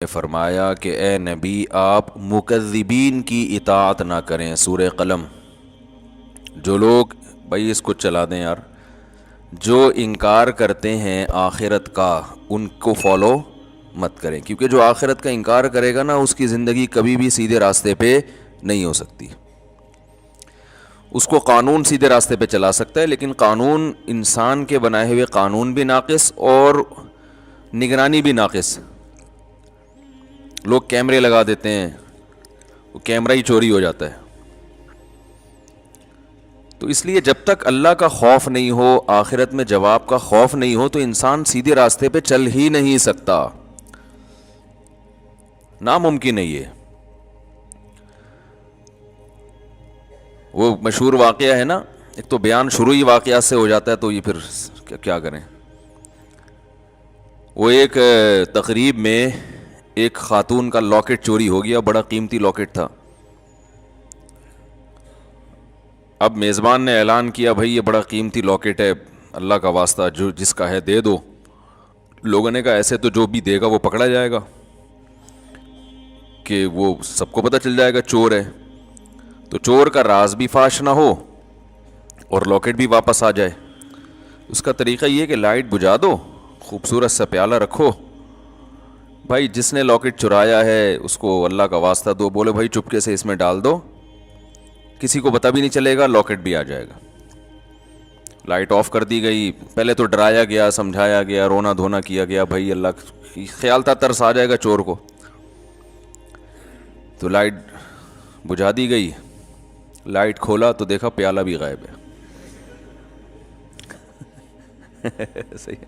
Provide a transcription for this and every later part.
نے فرمایا کہ اے نبی آپ مکذبین کی اطاعت نہ کریں۔ سورہ قلم۔ جو لوگ، بھائی اس کو چلا دیں یار، جو انکار کرتے ہیں آخرت کا ان کو فالو مت کریں، کیونکہ جو آخرت کا انکار کرے گا نا اس کی زندگی کبھی بھی سیدھے راستے پہ نہیں ہو سکتی۔ اس کو قانون سیدھے راستے پہ چلا سکتا ہے، لیکن قانون انسان کے بنائے ہوئے قانون بھی ناقص اور نگرانی بھی ناقص۔ لوگ کیمرے لگا دیتے ہیں، وہ کیمرہ ہی چوری ہو جاتا ہے۔ تو اس لیے جب تک اللہ کا خوف نہیں ہو، آخرت میں جواب کا خوف نہیں ہو، تو انسان سیدھے راستے پہ چل ہی نہیں سکتا، ناممکن ہے یہ۔ وہ مشہور واقعہ ہے نا، ایک تو بیان شروع ہی واقعات سے ہو جاتا ہے، تو یہ پھر کیا کریں۔ وہ ایک تقریب میں ایک خاتون کا لاکٹ چوری ہو گیا، بڑا قیمتی لاکٹ تھا۔ اب میزبان نے اعلان کیا بھائی یہ بڑا قیمتی لاکٹ ہے، اللہ کا واسطہ جو جس کا ہے دے دو۔ لوگوں نے کہا ایسے تو جو بھی دے گا وہ پکڑا جائے گا، کہ وہ سب کو پتہ چل جائے گا چور ہے، تو چور کا راز بھی فاش نہ ہو اور لاکٹ بھی واپس آ جائے۔ اس کا طریقہ یہ کہ لائٹ بجھا دو، خوبصورت سا پیالہ رکھو، بھائی جس نے لاکٹ چرایا ہے اس کو اللہ کا واسطہ دو، بولے بھائی چپکے سے اس میں ڈال دو، کسی کو پتہ بھی نہیں چلے گا، لاکٹ بھی آ جائے گا۔ لائٹ آف کر دی گئی، پہلے تو ڈرایا گیا، سمجھایا گیا، رونا دھونا کیا گیا، بھائی اللہ خیال تھا ترس آ جائے گا چور کو، تو لائٹ بجھا دی گئی۔ لائٹ کھولا تو دیکھا پیالہ بھی غائب ہے۔ صحیح۔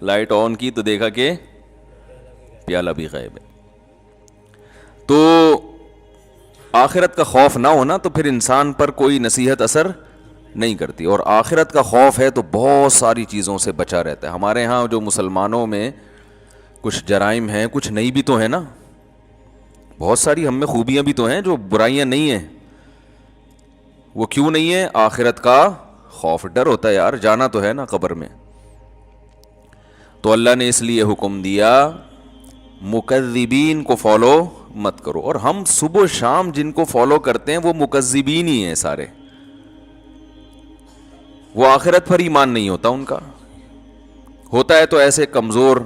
لائٹ آن کی تو دیکھا کہ پیالہ بھی غائب ہے۔ تو آخرت کا خوف نہ ہونا تو پھر انسان پر کوئی نصیحت اثر نہیں کرتی، اور آخرت کا خوف ہے تو بہت ساری چیزوں سے بچا رہتا ہے۔ ہمارے ہاں جو مسلمانوں میں کچھ جرائم ہیں، کچھ نہیں بھی تو ہیں نا، بہت ساری ہم میں خوبیاں بھی تو ہیں، جو برائیاں نہیں ہیں۔ وہ کیوں نہیں ہے؟ آخرت کا خوف، ڈر ہوتا ہے یار، جانا تو ہے نا قبر میں۔ تو اللہ نے اس لیے حکم دیا مکذبین کو فالو مت کرو، اور ہم صبح و شام جن کو فالو کرتے ہیں وہ مکذبین ہی ہیں سارے۔ وہ آخرت پر ایمان نہیں ہوتا ان کا، ہوتا ہے تو ایسے کمزور،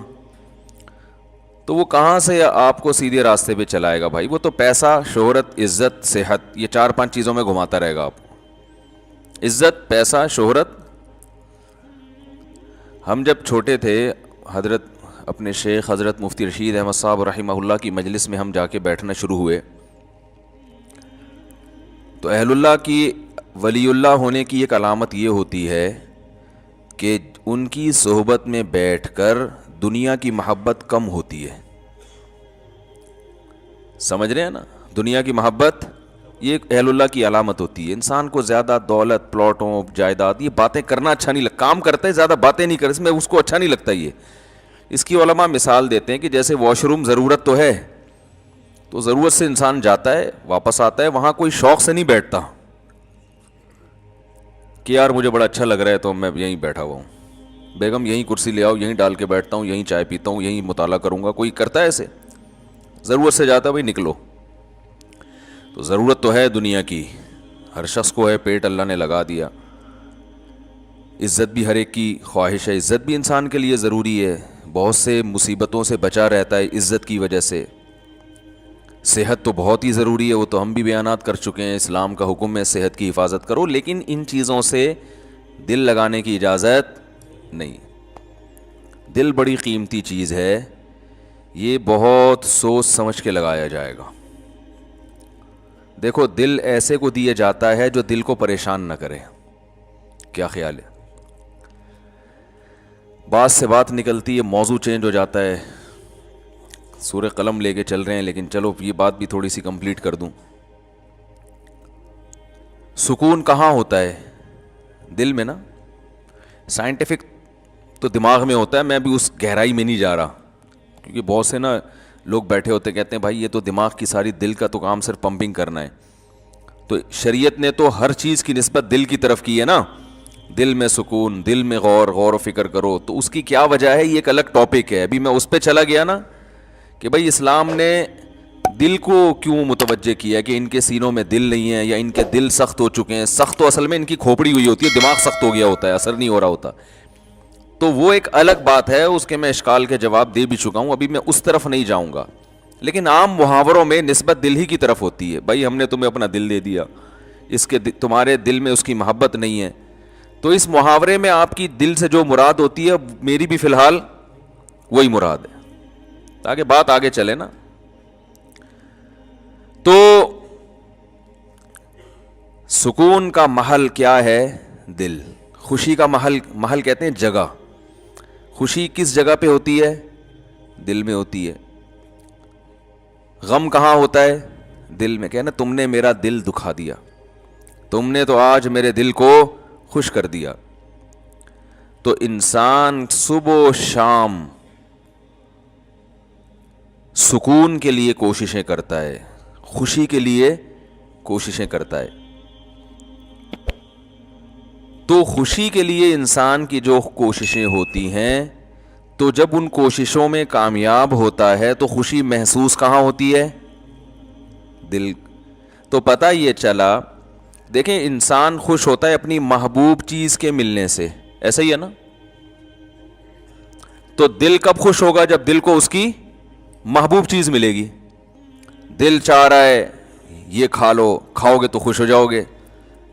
تو وہ کہاں سے آپ کو سیدھے راستے پہ چلائے گا بھائی؟ وہ تو پیسہ، شہرت، عزت، صحت، یہ 4-5 چیزوں میں گھماتا رہے گا آپ کو۔ عزت، پیسہ، شہرت۔ ہم جب چھوٹے تھے، حضرت اپنے شیخ حضرت مفتی رشید احمد صاحب رحمہ اللہ کی مجلس میں ہم جا کے بیٹھنا شروع ہوئے، تو اہل اللہ کی، ولی اللہ ہونے کی ایک علامت یہ ہوتی ہے کہ ان کی صحبت میں بیٹھ کر دنیا کی محبت کم ہوتی ہے۔ سمجھ رہے ہیں نا؟ دنیا کی محبت یہ ایک اہل اللہ کی علامت ہوتی ہے۔ انسان کو زیادہ دولت، پلاٹوں، جائیداد، یہ باتیں کرنا اچھا نہیں لگتا، کام کرتا ہے زیادہ باتیں نہیں کرتا، اس میں اس کو اچھا نہیں لگتا۔ یہ اس کی علماء مثال دیتے ہیں کہ جیسے واش روم ضرورت تو ہے، تو ضرورت سے انسان جاتا ہے واپس آتا ہے، وہاں کوئی شوق سے نہیں بیٹھتا کہ یار مجھے بڑا اچھا لگ رہا ہے تو میں یہیں بیٹھا ہوا ہوں، بیگم یہیں کرسی لے آؤ، یہیں ڈال کے بیٹھتا ہوں، یہیں چائے پیتا ہوں، یہیں مطالعہ کروں گا۔ کوئی کرتا ہے ایسے؟ ضرورت سے جاتا ہے، بھائی نکلو۔ تو ضرورت تو ہے دنیا کی، ہر شخص کو ہے، پیٹ اللہ نے لگا دیا۔ عزت بھی ہر ایک کی خواہش ہے، عزت بھی انسان کے لیے ضروری ہے، بہت سے مصیبتوں سے بچا رہتا ہے عزت کی وجہ سے۔ صحت تو بہت ہی ضروری ہے، وہ تو ہم بھی بیانات کر چکے ہیں، اسلام کا حکم ہے صحت کی حفاظت کرو، لیکن ان چیزوں سے دل لگانے کی اجازت نہیں۔ دل بڑی قیمتی چیز ہے، یہ بہت سوچ سمجھ کے لگایا جائے گا۔ دیکھو دل ایسے کو دیا جاتا ہے جو دل کو پریشان نہ کرے۔ کیا خیال ہے؟ بات سے بات نکلتی ہے، موضوع چینج ہو جاتا ہے، سورہ قلم لے کے چل رہے ہیں، لیکن چلو یہ بات بھی تھوڑی سی کمپلیٹ کر دوں۔ سکون کہاں ہوتا ہے؟ دل میں نا۔ سائنٹیفک تو دماغ میں ہوتا ہے، میں بھی اس گہرائی میں نہیں جا رہا، کیونکہ بہت سے نا لوگ بیٹھے ہوتے کہتے ہیں بھائی یہ تو دماغ کی ساری، دل کا تو کام صرف پمپنگ کرنا ہے۔ تو شریعت نے تو ہر چیز کی نسبت دل کی طرف کی ہے نا، دل میں سکون، دل میں غور و فکر کرو، تو اس کی کیا وجہ ہے یہ ایک الگ ٹاپک ہے، ابھی میں اس پہ چلا گیا نا کہ بھائی اسلام نے دل کو کیوں متوجہ کیا ہے کہ ان کے سینوں میں دل نہیں ہے یا ان کے دل سخت ہو چکے ہیں. سخت تو اصل میں ان کی کھوپڑی ہوئی ہوتی ہے, دماغ سخت ہو گیا ہوتا ہے, اثر نہیں ہو رہا ہوتا. تو وہ ایک الگ بات ہے, اس کے میں اشکال کے جواب دے بھی چکا ہوں, ابھی میں اس طرف نہیں جاؤں گا. لیکن عام محاوروں میں نسبت دل ہی کی طرف ہوتی ہے. بھائی ہم نے تمہیں اپنا دل دے دیا, اس کے تمہارے دل میں اس کی محبت نہیں ہے. تو اس محاورے میں آپ کی دل سے جو مراد ہوتی ہے میری بھی فی الحال وہی مراد ہے, تاکہ بات آگے چلے نا. تو سکون کا محل کیا ہے؟ دل. خوشی کا محل کہتے ہیں جگہ. خوشی کس جگہ پہ ہوتی ہے؟ دل میں ہوتی ہے. غم کہاں ہوتا ہے؟ دل میں. کہنا تم نے میرا دل دکھا دیا, تم نے تو آج میرے دل کو خوش کر دیا. تو انسان صبح و شام سکون کے لیے کوششیں کرتا ہے, خوشی کے لیے کوششیں کرتا ہے. تو خوشی کے لیے انسان کی جو کوششیں ہوتی ہیں, تو جب ان کوششوں میں کامیاب ہوتا ہے تو خوشی محسوس کہاں ہوتی ہے؟ دل. تو پتہ یہ چلا, دیکھیں انسان خوش ہوتا ہے اپنی محبوب چیز کے ملنے سے, ایسا ہی ہے نا. تو دل کب خوش ہوگا؟ جب دل کو اس کی محبوب چیز ملے گی. دل چاہ رہا ہے یہ کھا لو, کھاؤ گے تو خوش ہو جاؤ گے.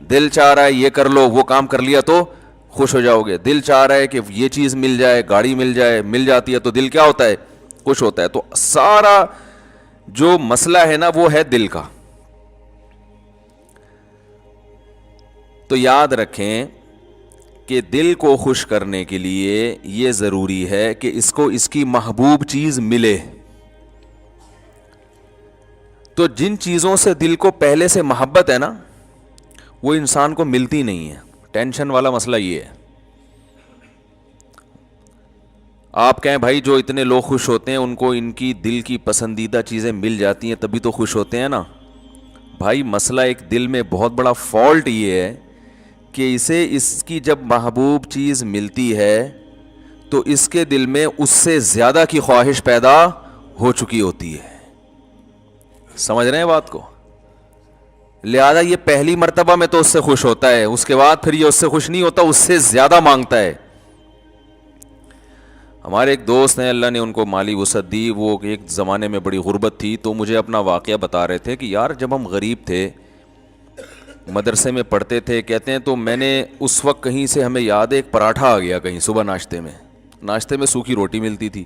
دل چاہ رہا ہے یہ کر لو, وہ کام کر لیا تو خوش ہو جاؤ گے. دل چاہ رہا ہے کہ یہ چیز مل جائے, گاڑی مل جائے, مل جاتی ہے تو دل کیا ہوتا ہے؟ خوش ہوتا ہے. تو سارا جو مسئلہ ہے نا وہ ہے دل کا. تو یاد رکھیں کہ دل کو خوش کرنے کے لیے یہ ضروری ہے کہ اس کو اس کی محبوب چیز ملے. تو جن چیزوں سے دل کو پہلے سے محبت ہے نا وہ انسان کو ملتی نہیں ہے. ٹینشن والا مسئلہ یہ ہے. آپ کہیں بھائی جو اتنے لوگ خوش ہوتے ہیں ان کو ان کی دل کی پسندیدہ چیزیں مل جاتی ہیں تبھی تو خوش ہوتے ہیں نا. بھائی مسئلہ ایک دل میں بہت بڑا فالٹ یہ ہے کہ اسے اس کی جب محبوب چیز ملتی ہے تو اس کے دل میں اس سے زیادہ کی خواہش پیدا ہو چکی ہوتی ہے. سمجھ رہے ہیں بات کو؟ لہذا یہ پہلی مرتبہ میں تو اس سے خوش ہوتا ہے, اس کے بعد پھر یہ اس سے خوش نہیں ہوتا, اس سے زیادہ مانگتا ہے. ہمارے ایک دوست ہیں, اللہ نے ان کو مالی وسعت دی, وہ ایک زمانے میں بڑی غربت تھی, تو مجھے اپنا واقعہ بتا رہے تھے کہ یار جب ہم غریب تھے, مدرسے میں پڑھتے تھے, کہتے ہیں تو میں نے اس وقت کہیں سے ہمیں یاد ہے ایک پراٹھا آ گیا کہیں صبح ناشتے میں سوکھی روٹی ملتی تھی.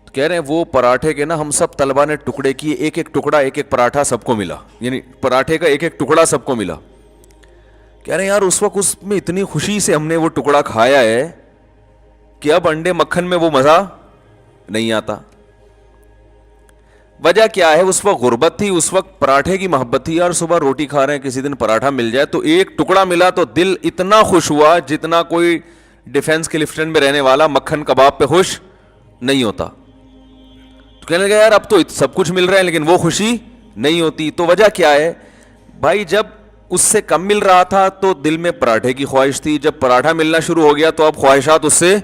تو کہہ رہے ہیں وہ پراٹھے کے نا ہم سب طلبہ نے ٹکڑے کیے, ایک ایک ٹکڑا ایک ایک پراٹھا سب کو ملا, یعنی پراٹھے کا ایک ایک ٹکڑا سب کو ملا. کہہ رہے ہیں یار اس وقت اس میں اتنی خوشی سے ہم نے وہ ٹکڑا کھایا ہے کہ اب انڈے مکھن میں وہ مزہ نہیں آتا. وجہ کیا ہے؟ اس وقت غربت تھی, اس وقت پراٹھے کی محبت تھی. یار صبح روٹی کھا رہے ہیں, کسی دن پراٹھا مل جائے تو ایک ٹکڑا ملا تو دل اتنا خوش ہوا جتنا کوئی ڈیفنس کلفٹن میں رہنے والا مکھن کباب پہ خوش نہیں ہوتا. تو کہنے لگا یار اب تو سب کچھ مل رہا ہے لیکن وہ خوشی نہیں ہوتی. تو وجہ کیا ہے بھائی؟ جب اس سے کم مل رہا تھا تو دل میں پراٹھے کی خواہش تھی, جب پراٹھا ملنا شروع ہو گیا تو اب خواہشات اس سے.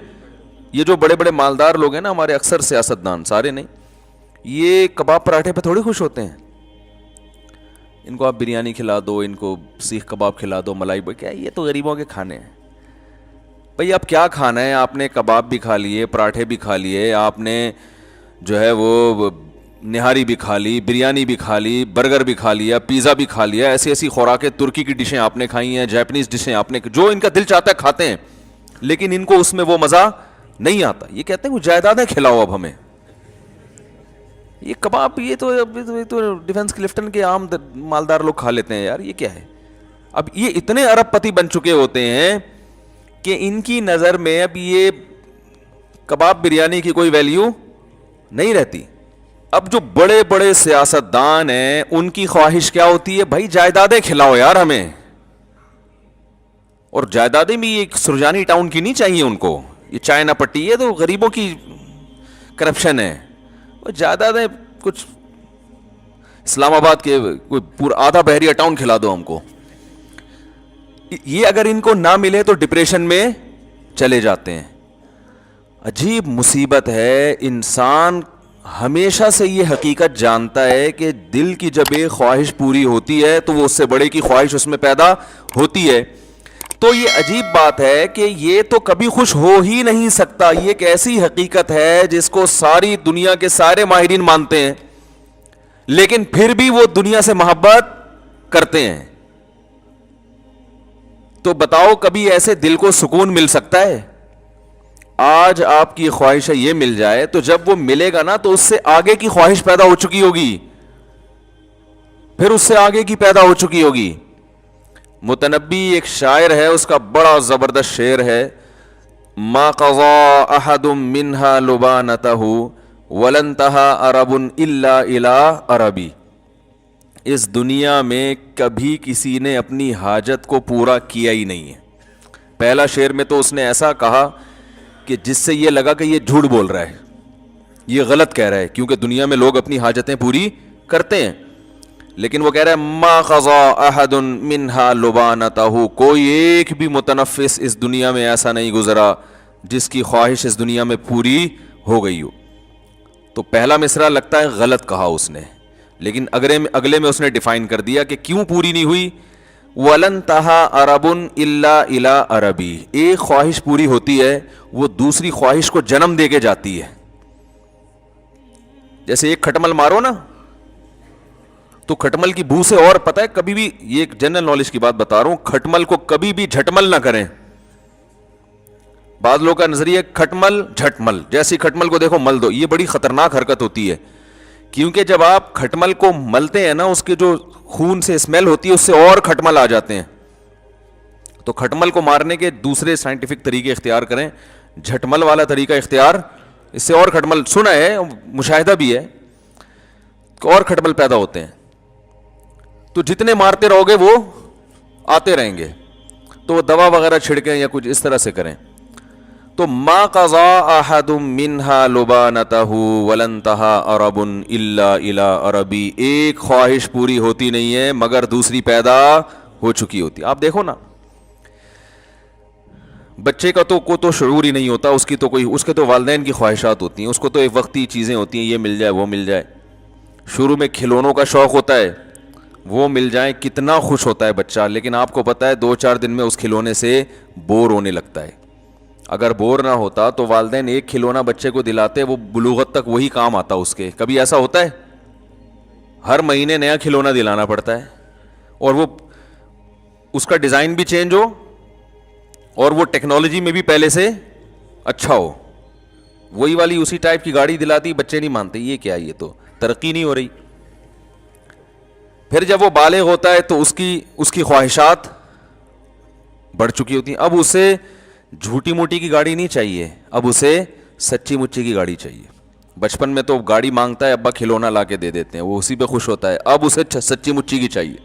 یہ جو بڑے بڑے مالدار لوگ ہیں نا ہمارے, اکثر سیاستدان, سارے نہیں, یہ کباب پراٹھے پہ تھوڑی خوش ہوتے ہیں. ان کو آپ بریانی کھلا دو, ان کو سیخ کباب کھلا دو, ملائی بھائی, کیا یہ تو غریبوں کے کھانے ہیں. بھئی اب کیا کھانا ہے؟ آپ نے کباب بھی کھا لیے, پراٹھے بھی کھا لیے, آپ نے جو ہے وہ نہاری بھی کھا لی, بریانی بھی کھا لی, برگر بھی کھا لیا, پیزا بھی کھا لیا, ایسی ایسی خوراکیں, ترکی کی ڈشیں آپ نے کھائی ہیں, جاپنیز ڈشیں آپ نے, جو ان کا دل چاہتا ہے کھاتے ہیں, لیکن ان کو اس میں وہ مزہ نہیں آتا. یہ کہتے ہیں وہ جائیدادیں کھلاؤ اب ہمیں. یہ کباب یہ تو ڈیفنس کلفٹن کے عام مالدار لوگ کھا لیتے ہیں. یار یہ کیا ہے؟ اب یہ اتنے ارب پتی بن چکے ہوتے ہیں کہ ان کی نظر میں اب یہ کباب بریانی کی کوئی ویلیو نہیں رہتی. اب جو بڑے بڑے سیاستدان ہیں ان کی خواہش کیا ہوتی ہے؟ بھائی جائیدادیں کھلاؤ یار ہمیں. اور جائیدادیں بھی ایک سرجانی ٹاؤن کی نہیں چاہیے ان کو, یہ چائنا پٹی ہے تو غریبوں کی کرپشن ہے. وہ جائیدادیں کچھ اسلام آباد کے کوئی پورا آدھا بحریہ ٹاؤن کھلا دو ہم کو. یہ اگر ان کو نہ ملے تو ڈپریشن میں چلے جاتے ہیں. عجیب مصیبت ہے. انسان ہمیشہ سے یہ حقیقت جانتا ہے کہ دل کی جب ایک خواہش پوری ہوتی ہے تو وہ اس سے بڑے کی خواہش اس میں پیدا ہوتی ہے. تو یہ عجیب بات ہے کہ یہ تو کبھی خوش ہو ہی نہیں سکتا. یہ ایک ایسی حقیقت ہے جس کو ساری دنیا کے سارے ماہرین مانتے ہیں, لیکن پھر بھی وہ دنیا سے محبت کرتے ہیں. تو بتاؤ کبھی ایسے دل کو سکون مل سکتا ہے؟ آج آپ کی خواہش ہے یہ مل جائے, تو جب وہ ملے گا نا تو اس سے آگے کی خواہش پیدا ہو چکی ہوگی, پھر اس سے آگے کی پیدا ہو چکی ہوگی. متنبی ایک شاعر ہے, اس کا بڑا زبردست شعر ہے, ما قضا احد منها لبانته ولن تہا عرب الا الى عربی. اس دنیا میں کبھی کسی نے اپنی حاجت کو پورا کیا ہی نہیں ہے. پہلا شعر میں تو اس نے ایسا کہا کہ جس سے یہ لگا کہ یہ جھوٹ بول رہا ہے, یہ غلط کہہ رہا ہے, کیونکہ دنیا میں لوگ اپنی حاجتیں پوری کرتے ہیں. لیکن وہ کہہ رہا ہے ما قضا احد منها لبانته, کوئی ایک بھی متنفس اس دنیا میں ایسا نہیں گزرا جس کی خواہش اس دنیا میں پوری ہو گئی ہو. تو پہلا مصرع لگتا ہے غلط کہا اس نے, لیکن اگلے میں اس نے ڈیفائن کر دیا کہ کیوں پوری نہیں ہوئی. وَلَن تَهَا عَرَبٌ إِلَّا إِلَىٰ عَرَبِي, ایک خواہش پوری ہوتی ہے وہ دوسری خواہش کو جنم دے کے جاتی ہے. جیسے ایک کھٹمل مارو نا تو کھٹمل کی بو سے, اور پتہ ہے کبھی بھی, یہ ایک جنرل نالج کی بات بتا رہا ہوں, کھٹمل کو کبھی بھی جھٹمل نہ کریں. بعض لوگوں کا نظریہ کھٹمل جھٹمل, جیسی کھٹمل کو دیکھو مل دو, یہ بڑی خطرناک حرکت ہوتی ہے. کیونکہ جب آپ کھٹمل کو ملتے ہیں نا, اس کے جو خون سے اسمیل ہوتی ہے اس سے اور کھٹمل آ جاتے ہیں. تو کھٹمل کو مارنے کے دوسرے سائنٹیفک طریقے اختیار کریں, جھٹمل والا طریقہ اختیار, اس سے اور کھٹمل, سنا ہے مشاہدہ بھی ہے, اور کھٹمل پیدا ہوتے ہیں. تو جتنے مارتے رہو گے وہ آتے رہیں گے. تو وہ دوا وغیرہ چھڑکیں یا کچھ اس طرح سے کریں. تو ما قضا احد منها لبانته ولن تها عرب الا الى عربی, ایک خواہش پوری ہوتی نہیں ہے مگر دوسری پیدا ہو چکی ہوتی. آپ دیکھو نا, بچے کا تو شعور ہی نہیں ہوتا, اس کی تو کوئی, اس کے تو والدین کی خواہشات ہوتی ہیں, اس کو تو ایک وقتی چیزیں ہوتی ہیں, یہ مل جائے وہ مل جائے. شروع میں کھلونوں کا شوق ہوتا ہے, وہ مل جائیں کتنا خوش ہوتا ہے بچہ, لیکن آپ کو پتہ ہے 2-4 دن میں اس کھلونے سے بور ہونے لگتا ہے. اگر بور نہ ہوتا تو والدین ایک کھلونا بچے کو دلاتے, وہ بلوغت تک وہی کام آتا اس کے. کبھی ایسا ہوتا ہے؟ ہر مہینے نیا کھلونا دلانا پڑتا ہے, اور وہ اس کا ڈیزائن بھی چینج ہو اور وہ ٹیکنالوجی میں بھی پہلے سے اچھا ہو. وہی والی اسی ٹائپ کی گاڑی دلاتی, بچے نہیں مانتے, یہ کیا, یہ تو ترقی نہیں ہو رہی. پھر جب وہ بالغ ہوتا ہے تو اس کی خواہشات بڑھ چکی ہوتی ہیں. اب اسے جھوٹی موٹی کی گاڑی نہیں چاہیے, اب اسے سچی مچی کی گاڑی چاہیے. بچپن میں تو گاڑی مانگتا ہے, ابا کھلونا لا کے دے دیتے ہیں, وہ اسی پہ خوش ہوتا ہے. اب اسے سچی مچی کی چاہیے.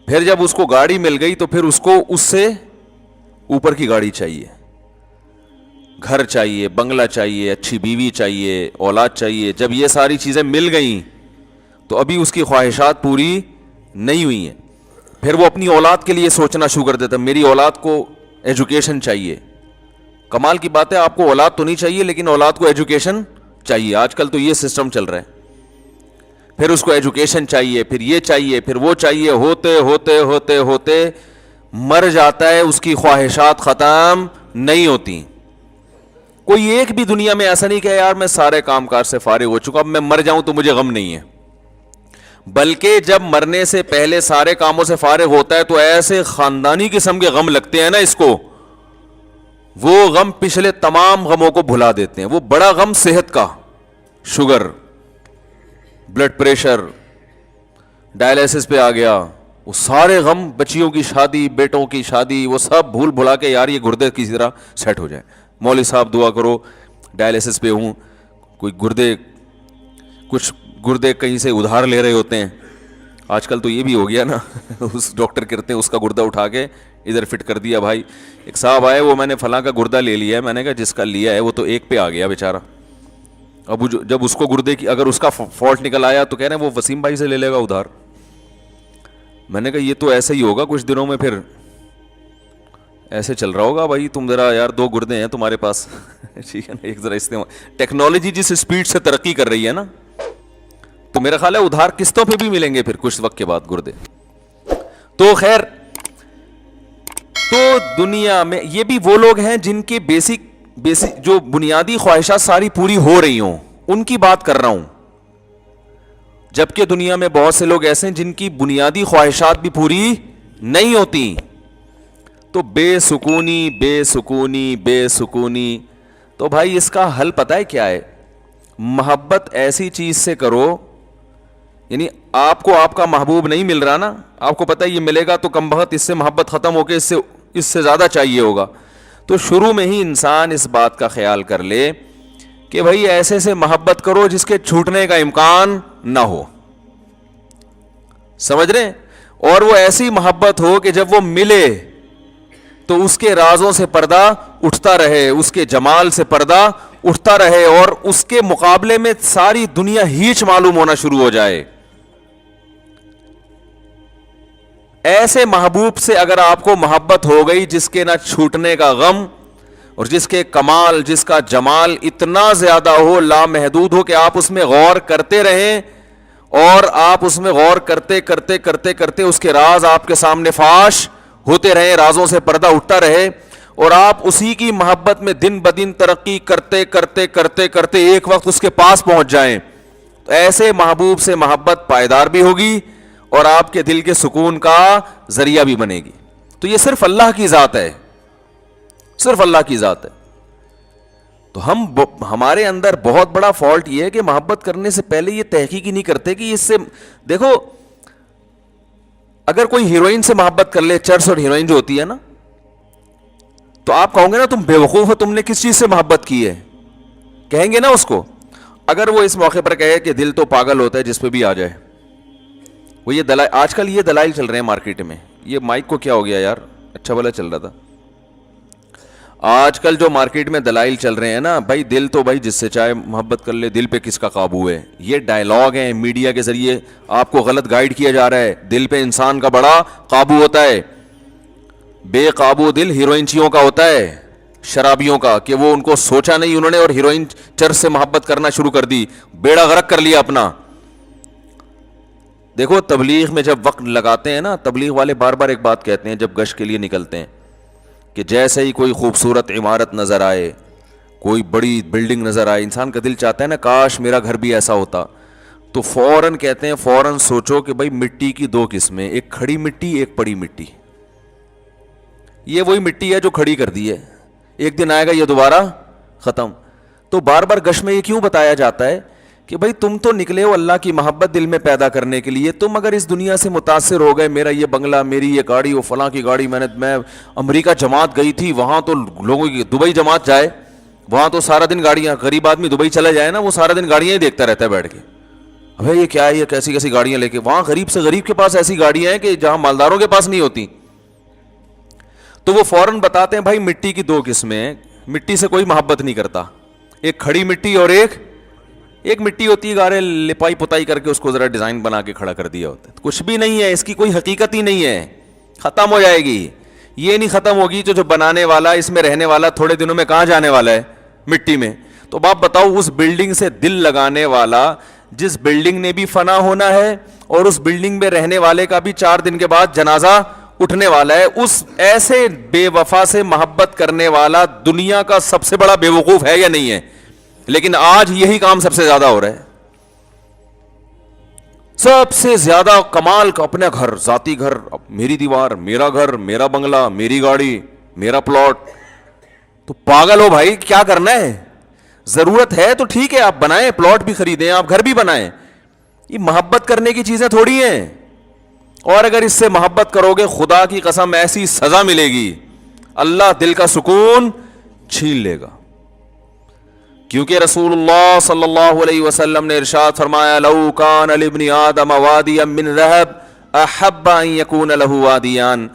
پھر جب اس کو گاڑی مل گئی تو پھر اس کو اس سے اوپر کی گاڑی چاہیے, گھر چاہیے, بنگلہ چاہیے, اچھی بیوی چاہیے, اولاد چاہیے. جب یہ ساری چیزیں مل گئیں تو ابھی اس کی خواہشات پوری نہیں ہوئی ہیں. پھر وہ اپنی اولاد کے لیے سوچنا شروع کر دیتا, میری اولاد کو ایجوکیشن چاہیے. کمال کی بات ہے, آپ کو اولاد تو نہیں چاہیے لیکن اولاد کو ایجوکیشن چاہیے. آج کل تو یہ سسٹم چل رہا ہے. پھر اس کو ایجوکیشن چاہیے, پھر یہ چاہیے, پھر وہ چاہیے, ہوتے ہوتے ہوتے ہوتے مر جاتا ہے, اس کی خواہشات ختم نہیں ہوتی. کوئی ایک بھی دنیا میں ایسا نہیں کہ یار میں سارے کام کاج سے فارغ ہو چکا, اب میں مر جاؤں تو مجھے غم نہیں ہے. بلکہ جب مرنے سے پہلے سارے کاموں سے فارغ ہوتا ہے تو ایسے خاندانی قسم کے غم لگتے ہیں نا اس کو, وہ غم پچھلے تمام غموں کو بھلا دیتے ہیں. وہ بڑا غم صحت کا, شوگر, بلڈ پریشر, ڈائلیسس پہ آ گیا, وہ سارے غم, بچیوں کی شادی, بیٹوں کی شادی, وہ سب بھول بھلا کے یار یہ گردے کسی طرح سیٹ ہو جائیں. مولوی صاحب دعا کرو, ڈائلیسس پہ ہوں, کوئی کچھ گردے کہیں سے ادھار لے رہے ہوتے ہیں. آج کل تو یہ بھی ہو گیا نا, اس ڈاکٹر کرتے ہیں اس کا گردہ اٹھا کے ادھر فٹ کر دیا. بھائی ایک صاحب آئے, وہ میں نے فلاں کا گردہ لے لیا ہے. میں نے کہا جس کا لیا ہے وہ تو ایک پہ آ گیا بیچارہ. اب جب اس کو گردے کی اگر اس کا فالٹ نکل آیا تو کہہ رہے ہیں وہ وسیم بھائی سے لے لے گا ادھار. میں نے کہا یہ تو ایسا ہی ہوگا کچھ دنوں میں, پھر ایسے چل رہا ہوگا بھائی, تم ذرا یار 2 گردے ہیں تمہارے پاس, ٹھیک ہے نا, ایک ذرا استعمال. ٹیکنالوجی جس اسپیڈ سے ترقی کر رہی ہے نا, تو میرا خیال ہے ادھار قسطوں پہ بھی ملیں گے پھر کچھ وقت کے بعد گردے. تو خیر, تو دنیا میں یہ بھی وہ لوگ ہیں جن کے بیسک جو بنیادی خواہشات ساری پوری ہو رہی ہوں, ان کی بات کر رہا ہوں. جبکہ دنیا میں بہت سے لوگ ایسے ہیں جن کی بنیادی خواہشات بھی پوری نہیں ہوتی. تو بے سکونی بے سکونی بے سکونی. تو بھائی اس کا حل پتہ ہے کیا ہے؟ محبت ایسی چیز سے کرو, یعنی آپ کو آپ کا محبوب نہیں مل رہا نا, آپ کو پتہ ہے یہ ملے گا تو کم بخت اس سے محبت ختم ہو کے اس سے زیادہ چاہیے ہوگا. تو شروع میں ہی انسان اس بات کا خیال کر لے کہ بھائی ایسے سے محبت کرو جس کے چھوٹنے کا امکان نہ ہو. سمجھ رہے ہیں؟ اور وہ ایسی محبت ہو کہ جب وہ ملے تو اس کے رازوں سے پردہ اٹھتا رہے, اس کے جمال سے پردہ اٹھتا رہے, اور اس کے مقابلے میں ساری دنیا ہیچ معلوم ہونا شروع ہو جائے. ایسے محبوب سے اگر آپ کو محبت ہو گئی جس کے نہ چھوٹنے کا غم, اور جس کے کمال, جس کا جمال اتنا زیادہ ہو, لامحدود ہو, کہ آپ اس میں غور کرتے رہیں, اور آپ اس میں غور کرتے کرتے کرتے کرتے اس کے راز آپ کے سامنے فاش ہوتے رہیں, رازوں سے پردہ اٹھتا رہے, اور آپ اسی کی محبت میں دن بدن ترقی کرتے کرتے کرتے کرتے ایک وقت اس کے پاس پہنچ جائیں, تو ایسے محبوب سے محبت پائیدار بھی ہوگی اور آپ کے دل کے سکون کا ذریعہ بھی بنے گی. تو یہ صرف اللہ کی ذات ہے, صرف اللہ کی ذات ہے. تو ہمارے اندر بہت بڑا فالٹ یہ ہے کہ محبت کرنے سے پہلے یہ تحقیق ہی نہیں کرتے کہ اس سے, دیکھو اگر کوئی ہیروئن سے محبت کر لے, چرس اور ہیروئن جو ہوتی ہے نا, تو آپ کہو گے نا تم بے وقوف ہو, تم نے کس چیز سے محبت کی ہے, کہیں گے نا اس کو. اگر وہ اس موقع پر کہے کہ دل تو پاگل ہوتا ہے جس پہ بھی آ جائے, وہ یہ دلائل, آج کل یہ دلائل چل رہے ہیں مارکیٹ میں. یہ مائک کو کیا ہو گیا یار, اچھا بھلا چل رہا تھا. آج کل جو مارکیٹ میں دلائل چل رہے ہیں نا, بھائی دل تو بھائی جس سے چاہے محبت کر لے, دل پہ کس کا قابو ہے. یہ ڈائلاگ ہیں, میڈیا کے ذریعے آپ کو غلط گائیڈ کیا جا رہا ہے. دل پہ انسان کا بڑا قابو ہوتا ہے, بے قابو دل ہیروئنچیوں کا ہوتا ہے, شرابیوں کا, کہ وہ ان کو سوچا نہیں انہوں نے اور ہیروئن چرس سے محبت کرنا شروع کر دی, بیڑا غرق کر لیا اپنا. دیکھو تبلیغ میں جب وقت لگاتے ہیں نا, تبلیغ والے بار بار ایک بات کہتے ہیں جب گشت کے لیے نکلتے ہیں, کہ جیسے ہی کوئی خوبصورت عمارت نظر آئے, کوئی بڑی بلڈنگ نظر آئے, انسان کا دل چاہتا ہے نا کاش میرا گھر بھی ایسا ہوتا. تو فوراً کہتے ہیں فوراً سوچو کہ بھائی مٹی کی 2 قسمیں, ایک کھڑی مٹی ایک پڑی مٹی. یہ وہی مٹی ہے جو کھڑی کر دی ہے, ایک دن آئے گا یہ دوبارہ ختم. تو بار بار گشت میں یہ کیوں بتایا جاتا ہے کہ بھائی تم تو نکلے ہو اللہ کی محبت دل میں پیدا کرنے کے لیے. تم اگر اس دنیا سے متاثر ہو گئے, میرا یہ بنگلہ, میری یہ گاڑی, وہ فلاں کی گاڑی, میں امریکہ جماعت گئی تھی, وہاں تو لوگوں کی, دبئی جماعت جائے, وہاں تو سارا دن گاڑیاں, غریب آدمی دبئی چلا جائے نا, وہ سارا دن گاڑیاں ہی دیکھتا رہتا ہے بیٹھ کے. ابھی یہ کیا ہے, یہ کیسی کیسی گاڑیاں لے کے, وہاں غریب سے غریب کے پاس ایسی گاڑیاں ہیں کہ جہاں مالداروں کے پاس نہیں ہوتی. تو وہ فوراً بتاتے ہیں بھائی مٹی کی 2 قسمیں, مٹی سے کوئی محبت نہیں کرتا, ایک کھڑی مٹی اور ایک مٹی ہوتی ہے گارے لپائی پتائی کر کے اس کو ذرا ڈیزائن بنا کے کھڑا کر دیا ہوتا ہے. کچھ بھی نہیں ہے, اس کی کوئی حقیقت ہی نہیں ہے, ختم ہو جائے گی. یہ نہیں ختم ہوگی تو جو بنانے والا, اس میں رہنے والا تھوڑے دنوں میں کہاں جانے والا ہے, مٹی میں. تو آپ بتاؤ اس بلڈنگ سے دل لگانے والا, جس بلڈنگ نے بھی فنا ہونا ہے اور اس بلڈنگ میں رہنے والے کا بھی 4 دن کے بعد جنازہ اٹھنے والا ہے, اس ایسے بے وفا سے محبت کرنے والا دنیا کا سب سے بڑا بے وقوف ہے یا نہیں ہے؟ لیکن آج یہی کام سب سے زیادہ ہو رہا ہے. سب سے زیادہ کمال کا اپنا گھر, ذاتی گھر, میری دیوار, میرا گھر, میرا بنگلہ, میری گاڑی, میرا پلاٹ. تو پاگل ہو بھائی, کیا کرنا ہے؟ ضرورت ہے تو ٹھیک ہے آپ بنائیں, پلاٹ بھی خریدیں, آپ گھر بھی بنائیں. یہ محبت کرنے کی چیزیں تھوڑی ہیں. اور اگر اس سے محبت کرو گے, خدا کی قسم ایسی سزا ملے گی, اللہ دل کا سکون چھین لے گا. کیونکہ رسول اللہ صلی اللہ علیہ وسلم نے ارشاد فرمایا, لو کان لابن آدم وادیا من ذهب احب ان یکون له وادیان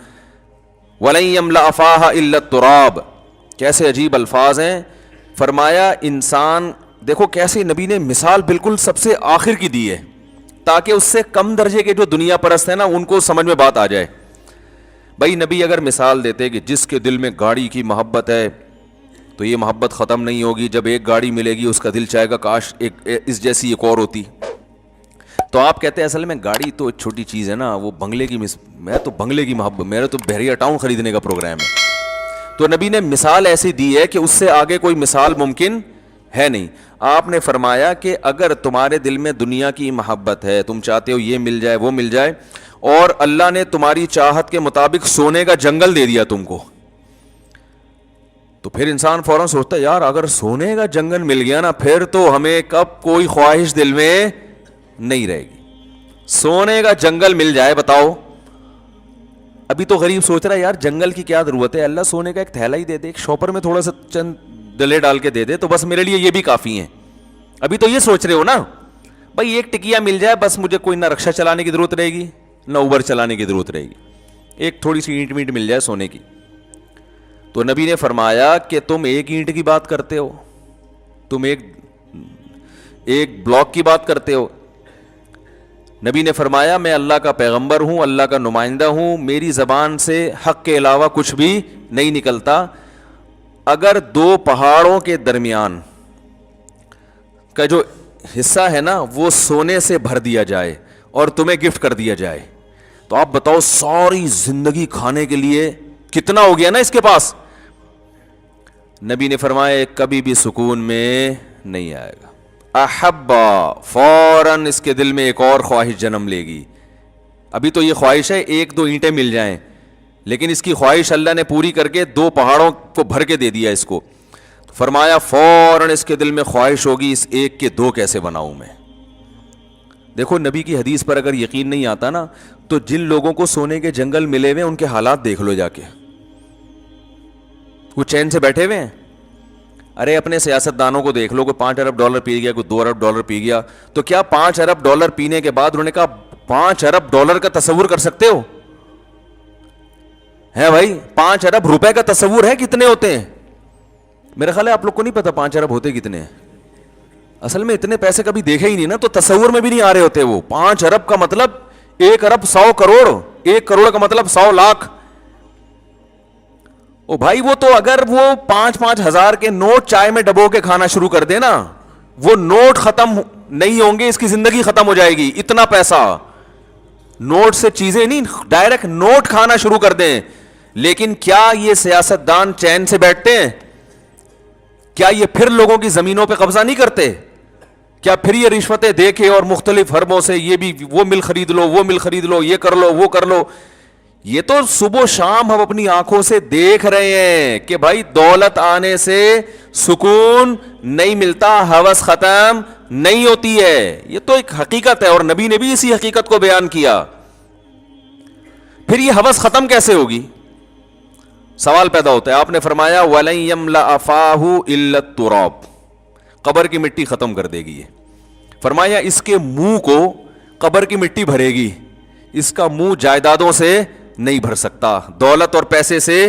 ولن یملأ فاها الا التراب. کیسے عجیب الفاظ ہیں. فرمایا انسان, دیکھو کیسے نبی نے مثال بالکل سب سے آخر کی دی ہے تاکہ اس سے کم درجے کے جو دنیا پرست ہیں نا ان کو سمجھ میں بات آ جائے. بھائی نبی اگر مثال دیتے کہ جس کے دل میں گاڑی کی محبت ہے تو یہ محبت ختم نہیں ہوگی، جب ایک گاڑی ملے گی اس کا دل چاہے گا کاش اس جیسی ایک اور ہوتی. تو آپ کہتے ہیں اصل میں گاڑی تو چھوٹی چیز ہے نا، وہ بنگلے کی میں تو بنگلے کی محبت، میرا تو بحریہ ٹاؤن خریدنے کا پروگرام ہے. تو نبی نے مثال ایسی دی ہے کہ اس سے آگے کوئی مثال ممکن ہے نہیں. آپ نے فرمایا کہ اگر تمہارے دل میں دنیا کی محبت ہے، تم چاہتے ہو یہ مل جائے وہ مل جائے، اور اللہ نے تمہاری چاہت کے مطابق سونے کا جنگل دے دیا تم کو، تو پھر انسان فوراً سوچتا ہے یار اگر سونے کا جنگل مل گیا نا پھر تو ہمیں کب کوئی خواہش دل میں نہیں رہے گی. سونے کا جنگل مل جائے بتاؤ. ابھی تو غریب سوچ رہا ہے یار جنگل کی کیا ضرورت ہے، اللہ سونے کا ایک تھیلا ہی دے دے، ایک شاپر میں تھوڑا سا چند ڈلے ڈال کے دے دے تو بس میرے لیے یہ بھی کافی ہیں. ابھی تو یہ سوچ رہے ہو نا بھائی ایک ٹکیا مل جائے بس، مجھے کوئی نہ رکشا چلانے کی ضرورت رہے گی نہ اوبر چلانے کی ضرورت رہے گی، ایک تھوڑی سی اینٹ مل جائے سونے کی. تو نبی نے فرمایا کہ تم ایک اینٹ کی بات کرتے ہو، تم ایک بلاک کی بات کرتے ہو. نبی نے فرمایا میں اللہ کا پیغمبر ہوں، اللہ کا نمائندہ ہوں، میری زبان سے حق کے علاوہ کچھ بھی نہیں نکلتا. اگر دو پہاڑوں کے درمیان کا جو حصہ ہے نا وہ سونے سے بھر دیا جائے اور تمہیں گفٹ کر دیا جائے تو آپ بتاؤ ساری زندگی کھانے کے لیے کتنا ہو گیا نا اس کے پاس. نبی نے فرمایا کبھی بھی سکون میں نہیں آئے گا. احبا فوراً اس کے دل میں ایک اور خواہش جنم لے گی. ابھی تو یہ خواہش ہے ایک دو اینٹیں مل جائیں، لیکن اس کی خواہش اللہ نے پوری کر کے دو پہاڑوں کو بھر کے دے دیا اس کو. فرمایا فوراً اس کے دل میں خواہش ہوگی اس ایک کے دو کیسے بناؤں میں. دیکھو نبی کی حدیث پر اگر یقین نہیں آتا نا تو جن لوگوں کو سونے کے جنگل ملے ہوئے ان کے حالات دیکھ لو جا کے، وہ چین سے بیٹھے ہوئے ہیں. ارے اپنے سیاست دانوں کو دیکھ لو، کوئی $5 ارب پی گیا، کوئی $2 ارب پی گیا، تو کیا $5 ارب پینے کے بعد انہوں نے کہا $5 ارب کا تصور کر سکتے ہو؟ ہے بھائی $5 ارب روپے کا تصور ہے کتنے ہوتے ہیں؟ میرا خیال ہے آپ لوگ کو نہیں پتا 5 ارب ہوتے کتنے ہیں. اصل میں اتنے پیسے کبھی دیکھے ہی نہیں نا تو تصور میں بھی نہیں آ رہے ہوتے. وہ 5 ارب کا مطلب 1 ارب 100 کروڑ، 1 کروڑ کا مطلب 100 لاکھ. او بھائی وہ تو اگر وہ 5-5 ہزار کے نوٹ چائے میں ڈبو کے کھانا شروع کر دے نا وہ نوٹ ختم نہیں ہوں گے، اس کی زندگی ختم ہو جائے گی. اتنا پیسہ نوٹ سے چیزیں نہیں، ڈائریکٹ نوٹ کھانا شروع کر دیں. لیکن کیا یہ سیاست دان چین سے بیٹھتے ہیں؟ کیا یہ پھر لوگوں کی زمینوں پہ قبضہ نہیں کرتے؟ کیا پھر یہ رشوتیں دے کے اور مختلف حربوں سے یہ بھی وہ مل خرید لو، وہ مل خرید لو، یہ کر لو، وہ کر لو؟ یہ تو صبح و شام ہم اپنی آنکھوں سے دیکھ رہے ہیں کہ بھائی دولت آنے سے سکون نہیں ملتا، ہوس ختم نہیں ہوتی ہے. یہ تو ایک حقیقت ہے اور نبی نے بھی اسی حقیقت کو بیان کیا. پھر یہ ہوس ختم کیسے ہوگی؟ سوال پیدا ہوتا ہے. آپ نے فرمایا وَلَن يَمْلَأَ فَاهُ إِلَّا التُّرَابُ، قبر کی مٹی ختم کر دے گی. فرمایا اس کے منہ کو قبر کی مٹی بھرے گی، اس کا منہ جائیدادوں سے نہیں بھر سکتا، دولت اور پیسے سے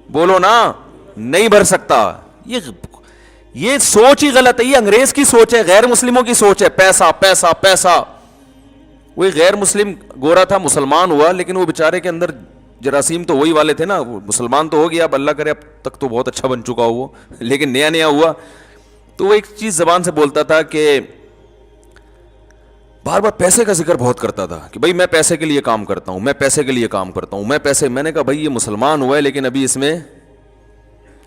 بولو نا نہیں بھر سکتا. یہ سوچ ہی غلط ہے، یہ انگریز کی سوچ ہے، غیر مسلموں کی سوچ ہے. پیسہ پیسہ پیسہ. وہی غیر مسلم گورا تھا، مسلمان ہوا، لیکن وہ بیچارے کے اندر جراثیم تو وہی والے تھے نا. وہ مسلمان تو ہو گیا، اب اللہ کرے اب تک تو بہت اچھا بن چکا وہ، لیکن نیا نیا ہوا تو وہ ایک چیز زبان سے بولتا تھا کہ بار بار پیسے کا ذکر بہت کرتا تھا کہ بھائی میں پیسے کے لیے کام کرتا ہوں، میں پیسے کے لیے کام کرتا ہوں، میں نے کہا بھائی یہ مسلمان ہوا ہے لیکن ابھی اس میں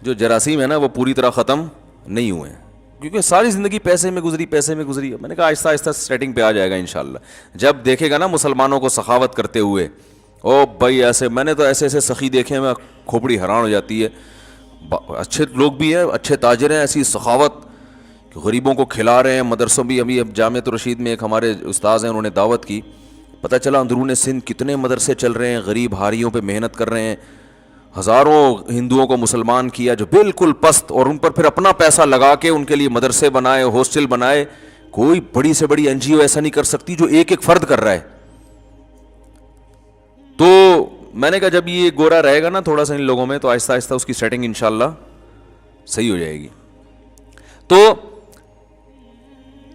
جو جراثیم ہے نا وہ پوری طرح ختم نہیں ہوئے ہیں، کیونکہ ساری زندگی پیسے میں گزری. میں نے کہا آہستہ آہستہ سیٹنگ پہ آ جائے گا انشاءاللہ. جب دیکھے گا نا مسلمانوں کو سخاوت کرتے ہوئے، او بھائی ایسے میں نے تو ایسے ایسے سخی دیکھے میں کھوپڑی حیران ہو جاتی ہے. اچھے لوگ بھی ہیں، اچھے تاجر ہیں، ایسی سخاوت غریبوں کو کھلا رہے ہیں. مدرسوں بھی ابھی اب جامعۃ الرشید میں ایک ہمارے استاذ ہیں، انہوں نے دعوت کی، پتہ چلا اندرون سندھ کتنے مدرسے چل رہے ہیں، غریب ہاریوں پہ محنت کر رہے ہیں. ہزاروں ہندوؤں کو مسلمان کیا جو بالکل پست، اور ان پر پھر اپنا پیسہ لگا کے ان کے لیے مدرسے بنائے، ہاسٹل بنائے. کوئی بڑی سے بڑی این جی او ایسا نہیں کر سکتی جو ایک ایک فرد کر رہا ہے. تو میں نے کہا جب یہ گورا رہے گا نا تھوڑا سا ان لوگوں میں تو آہستہ آہستہ اس کی سیٹنگ انشاءاللہ صحیح ہو جائے گی.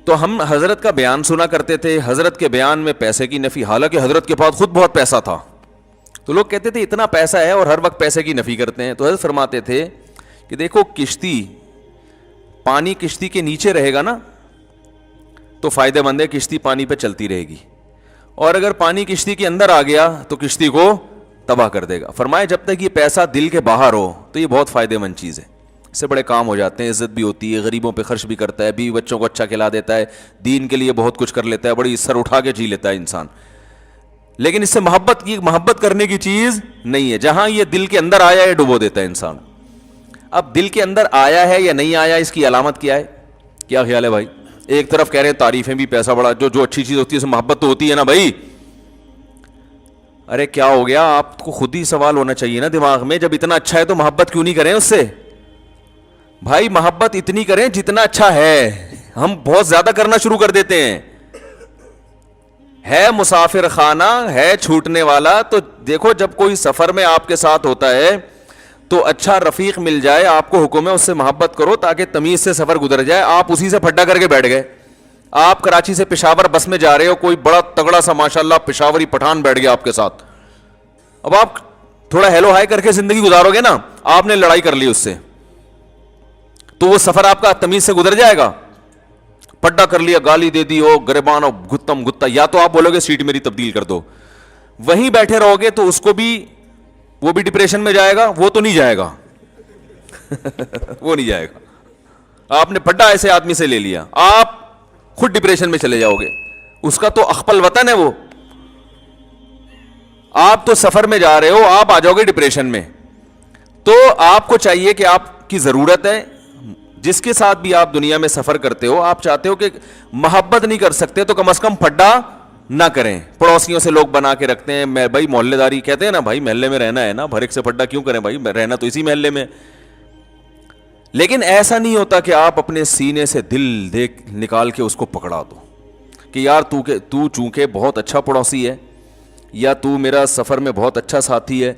تو ہم حضرت کا بیان سنا کرتے تھے، حضرت کے بیان میں پیسے کی نفی، حالانکہ حضرت کے پاس خود بہت پیسہ تھا، تو لوگ کہتے تھے اتنا پیسہ ہے اور ہر وقت پیسے کی نفی کرتے ہیں. تو حضرت فرماتے تھے کہ دیکھو کشتی, پانی کشتی کے نیچے رہے گا نا تو فائدہ مند ہے, کشتی پانی پہ چلتی رہے گی, اور اگر پانی کشتی کے اندر آ گیا تو کشتی کو تباہ کر دے گا. فرمایا جب تک یہ پیسہ دل کے باہر ہو تو یہ بہت فائدہ مند چیز ہے, اس سے بڑے کام ہو جاتے ہیں, عزت بھی ہوتی ہے, غریبوں پہ خرچ بھی کرتا ہے, بیوی بچوں کو اچھا کھلا دیتا ہے, دین کے لیے بہت کچھ کر لیتا ہے, بڑی سر اٹھا کے جی لیتا ہے انسان. لیکن اس سے محبت کرنے کی چیز نہیں ہے. جہاں یہ دل کے اندر آیا ہے ڈبو دیتا ہے انسان. اب دل کے اندر آیا ہے یا نہیں آیا, اس کی علامت کیا ہے؟ کیا خیال ہے بھائی؟ ایک طرف کہہ رہے ہیں تعریفیں بھی, پیسہ بڑا, جو اچھی چیز ہوتی ہے اس میں محبت تو ہوتی ہے نا بھائی. ارے کیا ہو گیا, آپ کو خود ہی سوال ہونا چاہیے نا دماغ میں, جب اتنا اچھا ہے تو محبت کیوں نہیں کریں اس سے؟ بھائی محبت اتنی کریں جتنا اچھا ہے. ہم بہت زیادہ کرنا شروع کر دیتے ہیں. ہے مسافر خانہ ہے چھوٹنے والا, تو دیکھو جب کوئی سفر میں آپ کے ساتھ ہوتا ہے تو اچھا رفیق مل جائے, آپ کو حکم ہے اس سے محبت کرو تاکہ تمیز سے سفر گزر جائے. آپ اسی سے پھڈا کر کے بیٹھ گئے. آپ کراچی سے پشاور بس میں جا رہے ہو, کوئی بڑا تگڑا سا ماشاءاللہ پشاوری پٹھان بیٹھ گیا آپ کے ساتھ. اب آپ تھوڑا ہیلو ہائی کر کے زندگی گزارو گے نا, آپ نے لڑائی کر لی اس سے, تو وہ سفر آپ کا تمیز سے گزر جائے گا؟ پڈا کر لیا, گالی دے دی, ہو گریبان اور گتم گتا, یا تو آپ بولو گے سیٹ میری تبدیل کر دو. وہیں بیٹھے رہو گے تو اس کو بھی, وہ بھی ڈپریشن میں جائے گا, وہ تو نہیں جائے گا وہ نہیں جائے گا. آپ نے پڈا ایسے آدمی سے لے لیا, آپ خود ڈپریشن میں چلے جاؤ گے. اس کا تو اخپل وطن ہے وہ, آپ تو سفر میں جا رہے ہو, آپ آ جاؤ گے ڈپریشن میں. تو آپ کو چاہیے کہ آپ کی ضرورت ہے, جس کے ساتھ بھی آپ دنیا میں سفر کرتے ہو, آپ چاہتے ہو کہ محبت نہیں کر سکتے تو کم از کم پھڈا نہ کریں. پڑوسیوں سے لوگ بنا کے رکھتے ہیں, میں بھائی محلے داری کہتے ہیں نا, بھائی محلے میں رہنا ہے نا, بھر ایک سے پھڈا کیوں کریں بھائی, رہنا تو اسی محلے میں. لیکن ایسا نہیں ہوتا کہ آپ اپنے سینے سے دل دیکھ نکال کے اس کو پکڑا دو کہ یار تو چونکہ بہت اچھا پڑوسی ہے, یا تو میرا سفر میں بہت اچھا ساتھی ہے.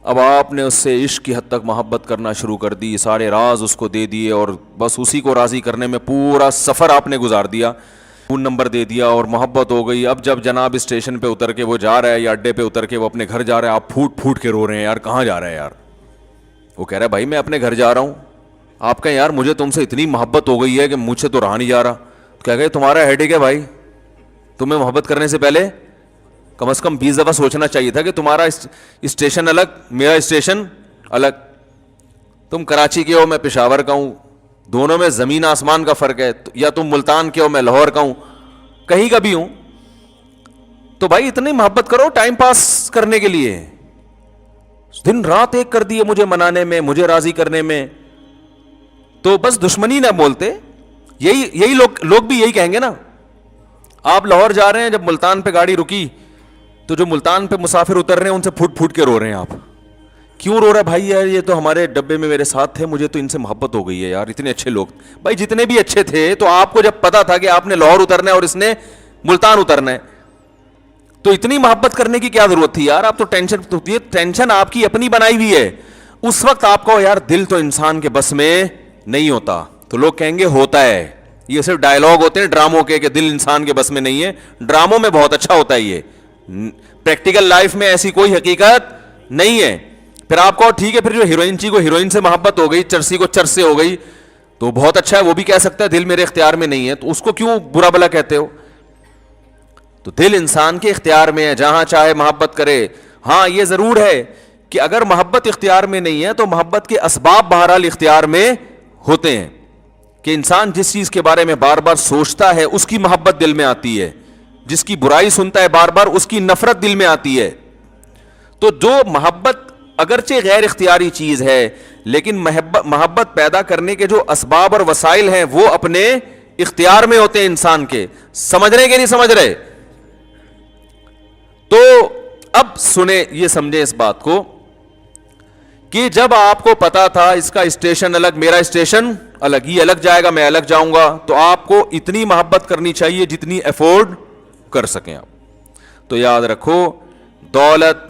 اب آپ نے اس سے عشق کی حد تک محبت کرنا شروع کر دی, سارے راز اس کو دے دیے, اور بس اسی کو راضی کرنے میں پورا سفر آپ نے گزار دیا, فون نمبر دے دیا اور محبت ہو گئی. اب جب جناب اسٹیشن پہ اتر کے وہ جا رہا ہے, یا اڈے پہ اتر کے وہ اپنے گھر جا رہا ہے, آپ پھوٹ پھوٹ کے رو رہے ہیں, یار کہاں جا رہا ہے یار؟ وہ کہہ رہا ہے بھائی میں اپنے گھر جا رہا ہوں. آپ کہیں یار مجھے تم سے اتنی محبت ہو گئی ہے کہ مجھ سے تو رہا نہیں جا رہا. کہہ گئے تمہارا ہیڈیک ہے بھائی, تمہیں محبت کرنے سے پہلے کم از کم 20 دفعہ سوچنا چاہیے تھا کہ تمہارا اسٹیشن الگ, میرا اسٹیشن الگ. تم کراچی کے ہو, میں پشاور کا ہوں, دونوں میں زمین آسمان کا فرق ہے. یا تم ملتان کے ہو, میں لاہور کا ہوں, کہیں کا بھی ہوں. تو بھائی اتنی محبت کرو ٹائم پاس کرنے کے لیے, دن رات ایک کر دیے مجھے منانے میں, مجھے راضی کرنے میں. تو بس دشمنی نہ بولتے, یہی لوگ بھی یہی کہیں گے نا. آپ لاہور جا رہے ہیں, جب ملتان پہ گاڑی رکی تو جو ملتان پہ مسافر اتر رہے ہیں ان سے پھوٹ پھوٹ کے رو رہے ہیں. آپ کیوں رو رہا ہے بھائی؟ یار یہ تو ہمارے ڈبے میں میرے ساتھ تھے, مجھے تو ان سے محبت ہو گئی ہے یار, اتنے اچھے لوگ. بھائی جتنے بھی اچھے تھے, تو آپ کو جب پتا تھا کہ آپ نے لاہور اترنا ہے اور اس نے ملتان اترنا ہے, تو اتنی محبت کرنے کی کیا ضرورت تھی یار؟ آپ تو ٹینشن آپ کی اپنی بنائی ہوئی ہے. اس وقت آپ کو یار دل تو انسان کے بس میں نہیں ہوتا. تو لوگ کہیں گے ہوتا ہے, یہ صرف ڈائلاگ ہوتے ہیں ڈراموں کے کہ دل انسان کے بس میں نہیں ہے. ڈراموں میں بہت اچھا ہوتا ہے یہ, پریکٹیکل لائف میں ایسی کوئی حقیقت نہیں ہے. پھر آپ کو ٹھیک ہے, پھر جو ہیروئن چی کو ہیروئن سے محبت ہو گئی, چرسی کو چرس سے ہو گئی, تو بہت اچھا ہے, وہ بھی کہہ سکتا ہے دل میرے اختیار میں نہیں ہے, تو اس کو کیوں برا بلا کہتے ہو؟ تو دل انسان کے اختیار میں ہے, جہاں چاہے محبت کرے. ہاں یہ ضرور ہے کہ اگر محبت اختیار میں نہیں ہے تو محبت کے اسباب بہرحال اختیار میں ہوتے ہیں, کہ انسان جس چیز کے بارے میں بار بار سوچتا ہے اس کی محبت دل میں آتی ہے, جس کی برائی سنتا ہے بار بار اس کی نفرت دل میں آتی ہے. تو جو محبت اگرچہ غیر اختیاری چیز ہے, لیکن محبت پیدا کرنے کے جو اسباب اور وسائل ہیں وہ اپنے اختیار میں ہوتے ہیں انسان کے. سمجھ رہے کہ نہیں سمجھ رہے؟ تو اب سنیں, یہ سمجھیں اس بات کو کہ جب آپ کو پتا تھا اس کا اسٹیشن الگ, میرا اسٹیشن الگ, یہ الگ جائے گا, میں الگ جاؤں گا, تو آپ کو اتنی محبت کرنی چاہیے جتنی افورڈ کر سکیں آپ. تو یاد رکھو, دولت,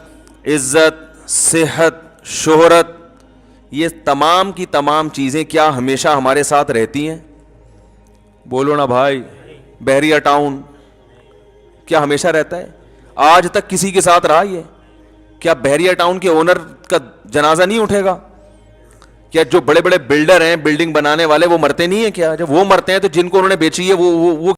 عزت, صحت, شہرت, یہ تمام کی تمام چیزیں کیا ہمیشہ ہمارے ساتھ رہتی ہیں؟ بولو نا بھائی. بحریہ ٹاؤن کیا ہمیشہ رہتا ہے؟ آج تک کسی کے ساتھ رہا یہ؟ کیا بحریہ ٹاؤن کے اونر کا جنازہ نہیں اٹھے گا؟ کیا جو بڑے بڑے بلڈر ہیں، بلڈنگ بنانے والے، وہ مرتے نہیں ہیں کیا؟ جب وہ مرتے ہیں تو جن کو انہوں نے بیچی ہے وہ